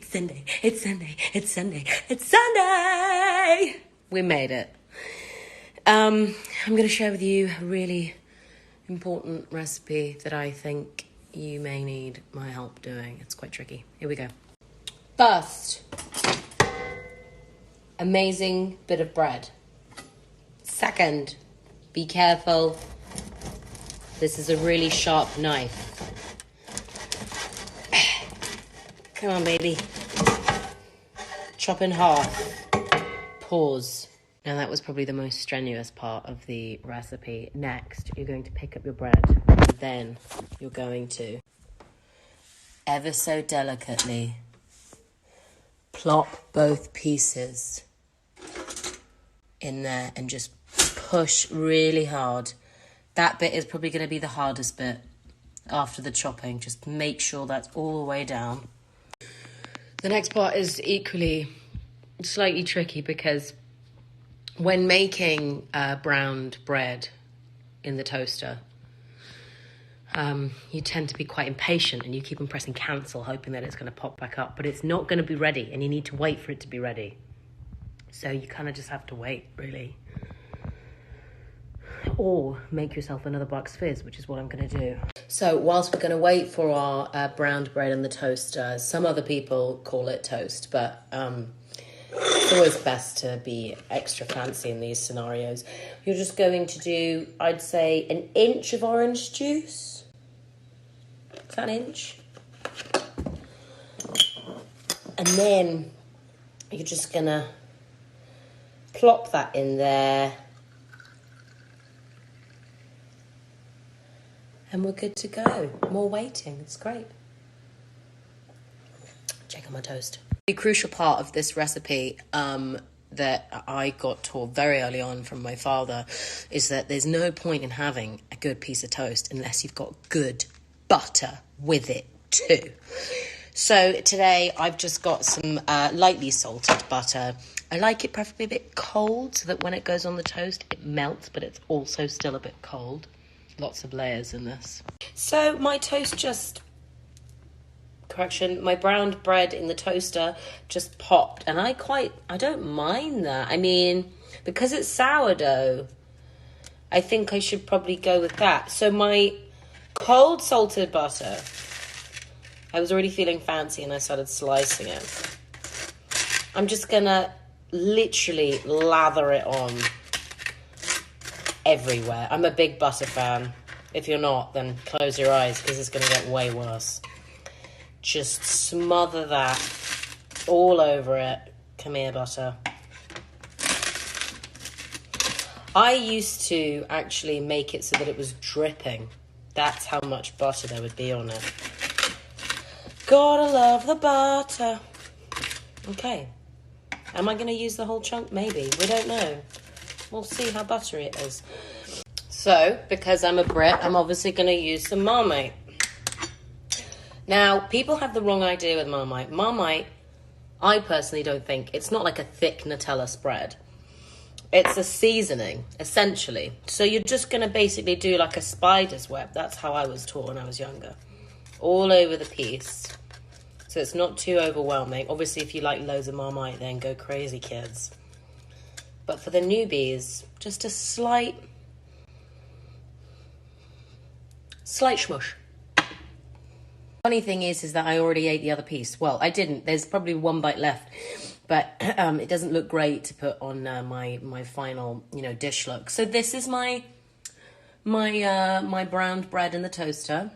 It's Sunday. It's Sunday. It's Sunday. It's Sunday. We made it. I'm going to share with you a really important recipe that I think you may need my help doing. It's quite tricky. Here we go. First, amazing bit of bread. Second, be careful. This is a really sharp knife. Come on, baby. Chop in half. Pause. Now that was probably the most strenuous part of the recipe. Next, you're going to pick up your bread. And then you're going to, ever so delicately, plop both pieces in there and just push really hard. That bit is probably going to be the hardest bit after the chopping. Just make sure that's all the way down. The next part is equally slightly tricky because when making browned bread in the toaster, you tend to be quite impatient and you keep on pressing cancel, hoping that it's going to pop back up, but it's not going to be ready and you need to wait for it to be ready. So you kind of just have to wait, really. Or make yourself another Bucks Fizz, which is what I'm going to do. So whilst we're going to wait for our browned bread in the toaster, some other people call it toast, but it's always best to be extra fancy in these scenarios. You're just going to do, I'd say, 1 inch of orange juice. Is that 1 inch? And then you're just going to plop that in there. And we're good to go. More waiting. It's great. Check on my toast. The crucial part of this recipe that I got taught very early on from my father is that there's no point in having a good piece of toast unless you've got good butter with it too. So today I've just got some lightly salted butter. I like it preferably a bit cold so that when it goes on the toast it melts, but it's also still a bit cold. Lots of layers in this. So my toast my browned bread in the toaster just popped. And I don't mind that. I mean, because it's sourdough, I think I should probably go with that. So my cold salted butter, I was already feeling fancy and I started slicing it. I'm just gonna literally lather it on everywhere. I'm a big butter fan. If you're not, then close your eyes because it's going to get way worse. Just smother that all over it. Come here, butter. I used to actually make it so that it was dripping. That's how much butter there would be on it. Gotta love the butter. Okay. Am I going to use the whole chunk? Maybe. We don't know. We'll see how buttery it is. So, because I'm a Brit, I'm obviously going to use some Marmite. Now, people have the wrong idea with Marmite. Marmite, I personally don't think, it's not like a thick Nutella spread. It's a seasoning, essentially. So you're just going to basically do like a spider's web. That's how I was taught when I was younger. All over the piece. So it's not too overwhelming. Obviously, if you like loads of Marmite, then go crazy, kids. But for the newbies, just a slight smush. Funny thing is that I already ate the other piece. Well, I didn't. There's probably 1 bite left, but it doesn't look great to put on my final, dish look. So this is my browned bread in the toaster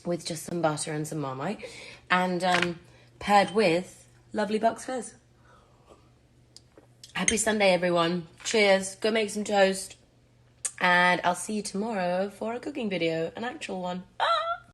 with just some butter and some Marmite, and paired with lovely Bucks Fizz. Happy Sunday, everyone. Cheers. Go make some toast. And I'll see you tomorrow for a cooking video, an actual one.